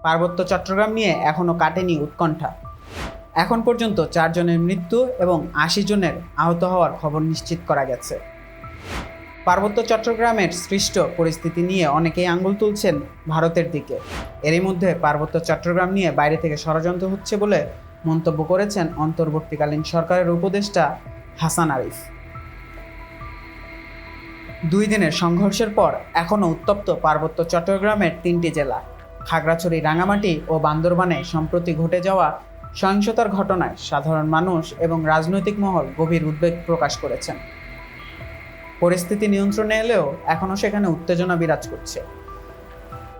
পার্বত্য চট্টগ্রাম নিয়ে এখনও কাটেনি উৎকণ্ঠা। এখন পর্যন্ত 4 জনের মৃত্যু এবং 80 জনের আহত হওয়ার খবর নিশ্চিত করা গেছে। পার্বত্য চট্টগ্রামের সৃষ্ট পরিস্থিতি নিয়ে অনেকেই আঙুল তুলছেন ভারতের দিকে। এরই মধ্যে পার্বত্য চট্টগ্রাম নিয়ে বাইরে থেকে ষড়যন্ত্র হচ্ছে বলে মন্তব্য করেছেন অন্তর্বর্তীকালীন সরকারের উপদেষ্টা হাসান আরিফ। 2 দিনের সংঘর্ষের পর এখনও উত্তপ্ত পার্বত্য চট্টগ্রামের 3টি জেলা। খাগড়াছড়ি, রাঙামাটি ও বান্দরবানে সম্প্রতি ঘটে যাওয়া সহিংসতার ঘটনায় সাধারণ মানুষ এবং রাজনৈতিক মহল গভীর উদ্বেগ প্রকাশ করেছেন। পরিস্থিতি নিয়ন্ত্রণে এলেও এখনও সেখানে উত্তেজনা বিরাজ করছে।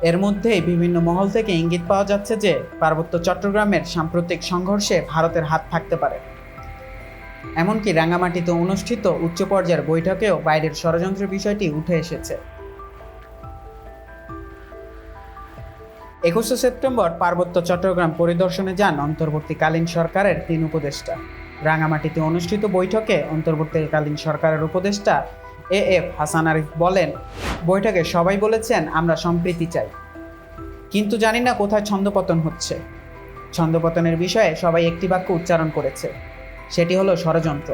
এর মধ্যেই বিভিন্ন মহল থেকে ইঙ্গিত পাওয়া যাচ্ছে যে পার্বত্য চট্টগ্রামের সাম্প্রতিক সংঘর্ষে ভারতের হাত থাকতে পারে। এমনকি রাঙামাটিতে অনুষ্ঠিত উচ্চ পর্যায়ের বৈঠকেও বাইরের ষড়যন্ত্রের বিষয়টি উঠে এসেছে। 21 সেপ্টেম্বর পার্বত্য চট্টগ্রাম পরিদর্শনে যান অন্তর্বর্তীকালীন সরকারের 3 উপদেষ্টা। রাঙামাটিতে অনুষ্ঠিত বৈঠকে অন্তর্বর্তীকালীন সরকারের উপদেষ্টা এএফ হাসান আরিফ বলেন, বৈঠকে সবাই বলেছেন আমরা সম্প্রীতি চাই, কিন্তু জানি না কোথায় ছন্দপতন হচ্ছে। ছন্দপতনের বিষয়ে সবাই একটি বাক্য উচ্চারণ করেছে, সেটি হলো ষড়যন্ত্র।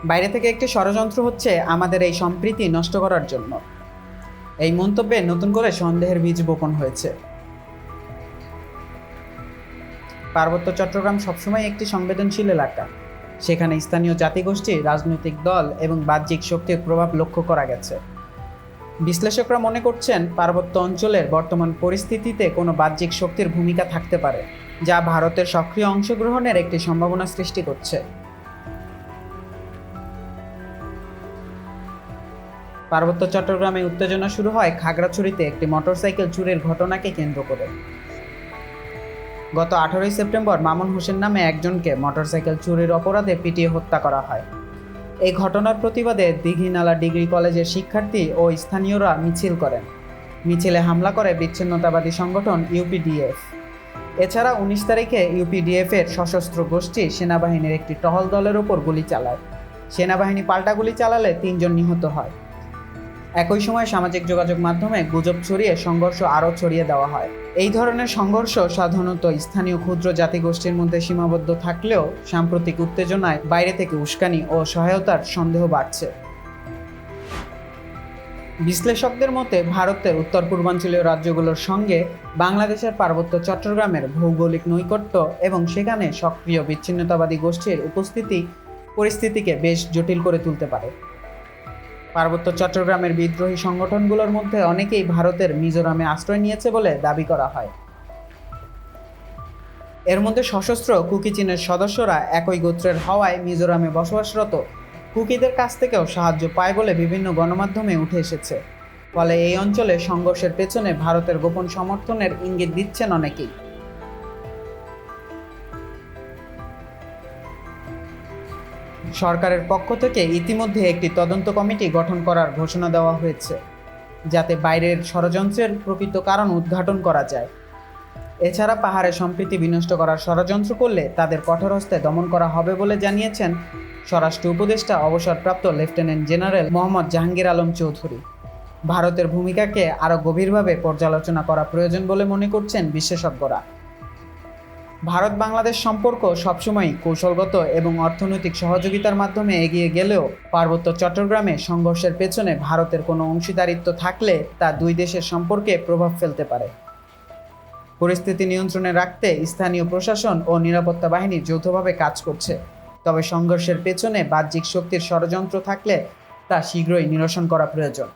বাইরে থেকে একটি ষড়যন্ত্র হচ্ছে আমাদের এই সম্প্রীতি নষ্ট করার জন্য। এই মন্তব্যে নতুন করে সন্দেহের বীজ বপন হয়েছে। পার্বত্য চট্টগ্রাম সবসময় একটি সংবেদনশীল এলাকা। সেখানে স্থানীয় জাতিগোষ্ঠী, রাজনৈতিক দল এবং বাহ্যিক শক্তির প্রভাব লক্ষ্য করা গেছে। বিশ্লেষকরা মনে করছেন পার্বত্য অঞ্চলের বর্তমান পরিস্থিতিতে কোনো বাহ্যিক শক্তির ভূমিকা থাকতে পারে, যা ভারতের সক্রিয় অংশগ্রহণের একটি সম্ভাবনা সৃষ্টি করছে। পার্বত্য চট্টগ্রামে উত্তেজনা শুরু হয় খাগড়াছড়িতে একটি মোটরসাইকেল চুরির ঘটনাকে কেন্দ্র করে। গত 18 সেপ্টেম্বর মামুন হোসেন নামে একজনকে মোটরসাইকেল চুরির অপরাধে পিটিয়ে হত্যা করা হয়। এই ঘটনার প্রতিবাদে দীঘিনালা ডিগ্রি কলেজের শিক্ষার্থী ও স্থানীয়রা মিছিল করেন। মিছিলে হামলা করে বিচ্ছিন্নতাবাদী সংগঠন ইউপিডিএফ। এছাড়া 19 তারিখে ইউপিডিএফের সশস্ত্র গোষ্ঠী সেনাবাহিনীর একটি টহল দলের ওপর গুলি চালায়। সেনাবাহিনী পাল্টা গুলি চালালে 3 জন নিহত হয়। একই সময় সামাজিক যোগাযোগ মাধ্যমে গুজব ছড়িয়ে সংঘর্ষ আরও ছড়িয়ে দেওয়া হয়। এই ধরনের সংঘর্ষ সাধারণত স্থানীয় ক্ষুদ্র জাতিগোষ্ঠীর মধ্যে সীমাবদ্ধ থাকলেও সাম্প্রতিক উত্তেজনায় বাইরে থেকে উস্কানি ও সহায়তার সন্দেহ বাড়ছে। বিশ্লেষকদের মতে ভারতের উত্তর পূর্বাঞ্চলীয় রাজ্যগুলোর সঙ্গে বাংলাদেশের পার্বত্য চট্টগ্রামের ভৌগোলিক নৈকট্য এবং সেখানে সক্রিয় বিচ্ছিন্নতাবাদী গোষ্ঠীর উপস্থিতি পরিস্থিতিকে বেশ জটিল করে তুলতে পারে। পার্বত্য চট্টগ্রামের বিদ্রোহী সংগঠনগুলোর মধ্যে অনেকেই ভারতের মিজোরামে আশ্রয় নিয়েছে বলে দাবি করা হয়। এর মধ্যে সশস্ত্র কুকি চীনের সদস্যরা একই গোত্রের হওয়ায় মিজোরামে বসবাসরত কুকিদের কাছ থেকেও সাহায্য পায় বলে বিভিন্ন গণমাধ্যমে উঠে এসেছে। ফলে এই অঞ্চলে সংঘর্ষের পেছনে ভারতের গোপন সমর্থনের ইঙ্গিত দিচ্ছেন অনেকেই। সরকারের পক্ষ থেকে ইতিমধ্যে একটি তদন্ত কমিটি গঠন করার ঘোষণা দেওয়া হয়েছে, যাতে বাইরের ষড়যন্ত্রের প্রকৃত কারণ উদ্ঘাটন করা যায়। এছাড়া পাহাড়ে সম্প্রীতি বিনষ্ট করার ষড়যন্ত্র করলে তাদের কঠোর হস্তে দমন করা হবে বলে জানিয়েছেন স্বরাষ্ট্র উপদেষ্টা অবসরপ্রাপ্ত লেফটেন্যান্ট জেনারেল মোহাম্মদ জাহাঙ্গীর আলম চৌধুরী। ভারতের ভূমিকাকে আরও গভীরভাবে পর্যালোচনা করা প্রয়োজন বলে মনে করছেন বিশেষজ্ঞরা। ভারত বাংলাদেশ সম্পর্ক সবসময় কৌশলগত এবং অর্থনৈতিক সহযোগিতার মাধ্যমে এগিয়ে গেলেও পার্বত্য চট্টগ্রামে সংঘর্ষের পেছনে ভারতের কোনো অংশীদারিত্ব থাকলে তা 2 দেশের সম্পর্কে প্রভাব ফেলতে পারে। পরিস্থিতি নিয়ন্ত্রণে রাখতে স্থানীয় প্রশাসন ও নিরাপত্তা বাহিনী যৌথভাবে কাজ করছে। তবে সংঘর্ষের পেছনে বাহ্যিক শক্তির ষড়যন্ত্র থাকলে তা শীঘ্রই নিরসন করা প্রয়োজন।